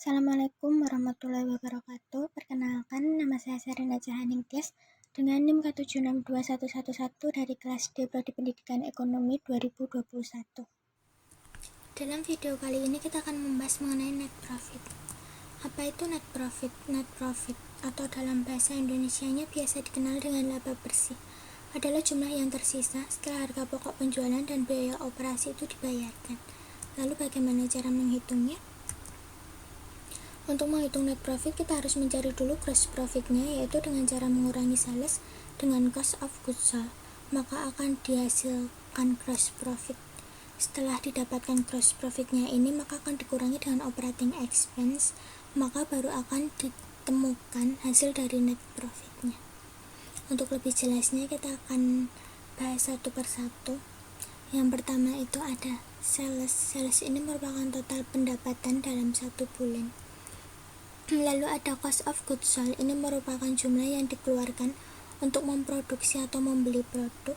Assalamualaikum warahmatullahi wabarakatuh. Perkenalkan, nama saya Serena Jahaningtyas dengan NIM K762111 dari kelas D Prodi Pendidikan Ekonomi 2021. Dalam video kali ini kita akan membahas mengenai net profit. Apa itu net profit? Net profit atau dalam bahasa Indonesianya biasa dikenal dengan laba bersih adalah jumlah yang tersisa setelah harga pokok penjualan dan biaya operasi itu dibayarkan. Lalu bagaimana cara menghitungnya? Untuk menghitung net profit, kita harus mencari dulu gross profitnya, yaitu dengan cara mengurangi sales dengan cost of goods sold, maka akan dihasilkan gross profit. Setelah didapatkan gross profitnya ini, maka akan dikurangi dengan operating expense, maka baru akan ditemukan hasil dari net profitnya. Untuk lebih jelasnya, kita akan bahas satu persatu. Yang pertama itu ada sales. Sales ini merupakan total pendapatan dalam satu bulan. Lalu ada cost of goods sold, ini merupakan jumlah yang dikeluarkan untuk memproduksi atau membeli produk.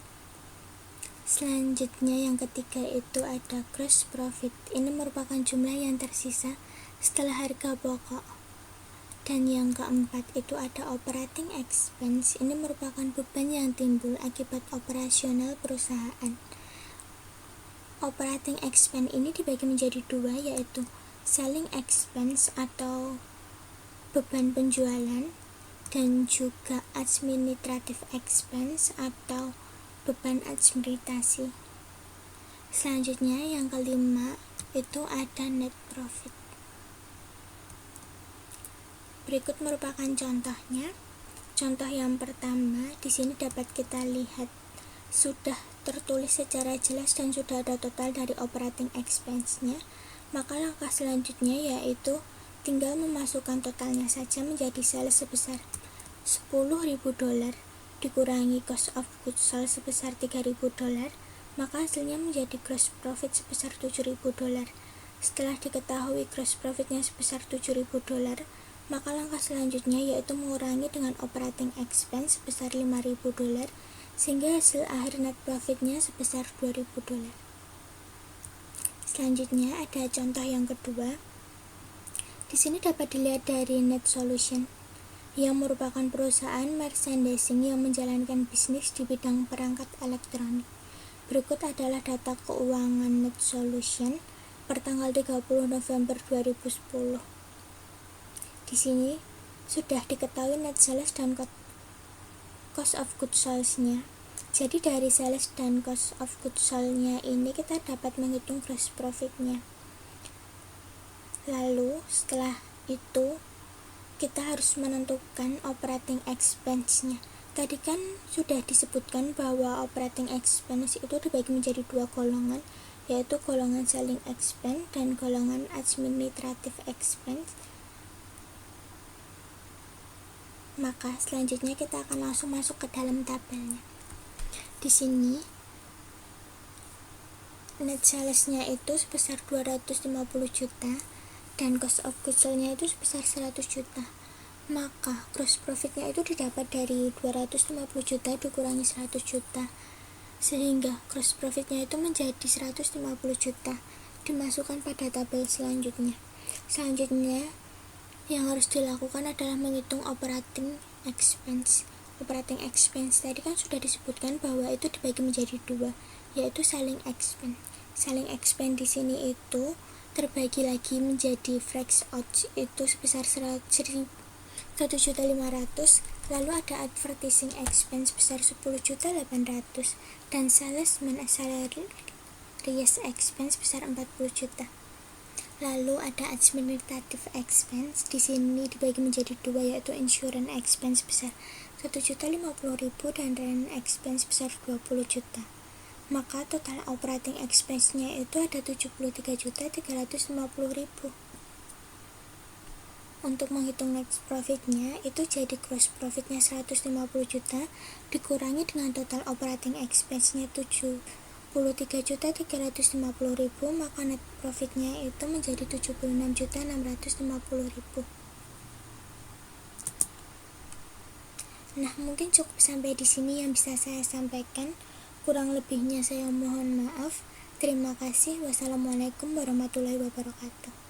Selanjutnya yang ketiga itu ada gross profit, ini merupakan jumlah yang tersisa setelah harga pokok. Dan yang keempat itu ada operating expense, ini merupakan beban yang timbul akibat operasional perusahaan. Operating expense ini dibagi menjadi dua, yaitu selling expense atau beban penjualan dan juga administrative expense atau beban administrasi. Selanjutnya yang kelima itu ada net profit. Berikut merupakan contohnya. Contoh yang pertama, di sini dapat kita lihat sudah tertulis secara jelas dan sudah ada total dari operating expense-nya. Maka langkah selanjutnya yaitu tinggal memasukkan totalnya saja menjadi sales sebesar $10.000 dikurangi cost of goods sold sebesar $3.000, maka hasilnya menjadi gross profit sebesar $7.000. Setelah diketahui gross profitnya sebesar $7.000, maka langkah selanjutnya yaitu mengurangi dengan operating expense sebesar $5.000 sehingga hasil akhir net profitnya sebesar $2.000. Selanjutnya ada contoh yang kedua. Di sini dapat dilihat dari Net Solution, yang merupakan perusahaan merchandising yang menjalankan bisnis di bidang perangkat elektronik. Berikut adalah data keuangan Net Solution per tanggal 30 November 2010. Di sini sudah diketahui net sales dan cost of goods sold-nya. Jadi dari sales dan cost of goods sold-nya ini kita dapat menghitung gross profit-nya. Lalu setelah itu kita harus menentukan operating expense-nya. Tadi kan sudah disebutkan bahwa operating expense itu dibagi menjadi dua golongan, yaitu golongan selling expense dan golongan administrative expense. Maka selanjutnya kita akan langsung masuk ke dalam tabelnya. Di sini net sales-nya itu sebesar 250 juta dan cost of goods sold-nya itu sebesar 100 juta. Maka gross profit-nya itu didapat dari 250 juta dikurangi 100 juta. Sehingga gross profit-nya itu menjadi 150 juta. Dimasukkan pada tabel selanjutnya. Selanjutnya yang harus dilakukan adalah menghitung operating expense. Operating expense tadi kan sudah disebutkan bahwa itu dibagi menjadi dua, yaitu selling expense. Selling expense di sini itu terbagi lagi menjadi fresh out itu sebesar 1.500.000, lalu ada advertising expense sebesar 10.800.000 dan salesman salaries expense sebesar 40 juta. Lalu ada administrative expense, di sini dibagi menjadi dua, yaitu insurance expense sebesar 1.050.000 dan rent expense sebesar 20 juta. Maka total operating expense-nya itu ada 73.350.000. Untuk menghitung net profit-nya itu jadi gross profit-nya 150 juta dikurangi dengan total operating expense-nya 73.350.000, maka net profit-nya itu menjadi 76.650.000. Nah, mungkin cukup sampai di sini yang bisa saya sampaikan. Kurang lebihnya saya mohon maaf. Terima kasih. Wassalamualaikum warahmatullahi wabarakatuh.